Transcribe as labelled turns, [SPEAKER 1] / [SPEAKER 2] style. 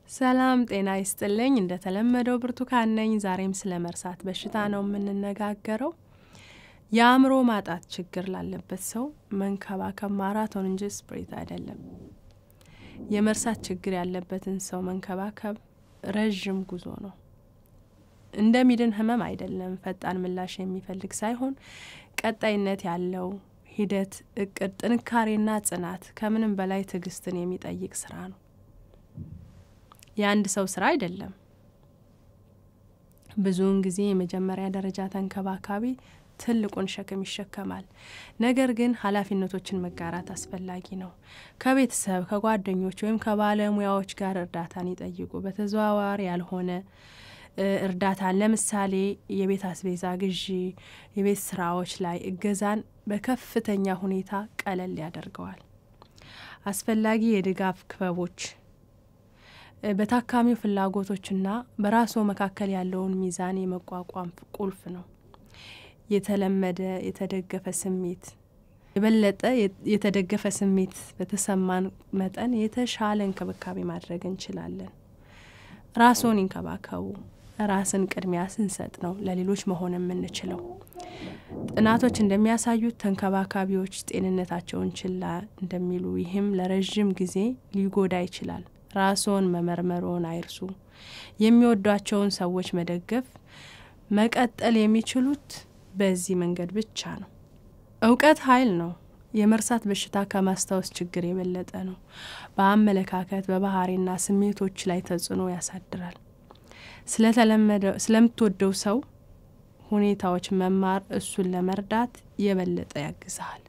[SPEAKER 1] ሰላም ጤና ይስጥልኝ እንደተለመደው ብርቱካን ነኝ ዛሬም ስለመርሳት በሽታ ነው የምንነጋገረው የአእምሮ ማጣት ችግር ላለበት ሰው መንከባከብ ማራቶን እንጂ ስፕሪንት አይደለም የመርሳት ችግር ያለበትን ሰው መንከባከብ ረጅም ጉዞ ነው እንደሚድን ህመም አይደለም ፈጣን ምላሽ የሚፈልግ ሳይሆን ቀጣይነት ያለው ሂደት እቅድ ጥንካሬና ጽናት ከምንም በላይ ትዕግስትን የሚጠይቅ ስራ ነው የአንድ ሰው ስራ አይደለም ብዙውን ጊዜ የመጀመሪያ ደረጃ ተንከባካቢ ትልቁን ሸክም ይሸከማል ነገር ግን ኃላፊነቶችን መጋራት አስፈላጊ ነው ከቤተሰብ ከጓደኞች ወይም ከባለሙያዎች ጋር እርዳታን ይጠይቁ በተዘዋዋሪ ያልሆነ እርዳታ ለምሳሌ የቤት አስቤዛ ግዢ የቤት ስራዎች ላይ እገዛን በከፍተኛ ሁኔታ ቀለል ያደርገዋል አስፈላጊ የድጋፍ ክበቦች በታካሚው ፍላጎቶችና በራሱ መካከል ያለውን ሚዛን የመቋቋም ቁልፍ ነው የተለመደ የተደገፈ ስሜት የበለጠ የተደገፈ ስሜት በተሰማን መጠን የተሻለ እንክብካቤ ማድረግ እንችላለን ራስዎን ይንከባከቡ ራስን ቅድሚያ ስንሰጥ ነው ለሌሎች መሆን የምንችለው ጥናቶች እንደሚያሳዩት ተንከባካቢዎች ጤንነታቸውን ችላ እንደሚሉ ይህም ለረጅም ጊዜ ሊጎዳ ይችላል ራስዎን መመርመሮን አይርሱ የሚወዷቸውን ሰዎች መደገፍ መቀጠል የሚችሉት በዚህ መንገድ ብቻ ነው ዕውቀት ኃይል ነው የመርሳት በሽታ ከማስታወስ ችግር የበለጠ ነው በአመለካከት በባህሪና ስሜቶች ላይ ተጽዕኖ ያሳድራል ስለምትወደው ሰው ሁኔታዎች መማር እሱን ለመርዳት የበለጠ ያግዛል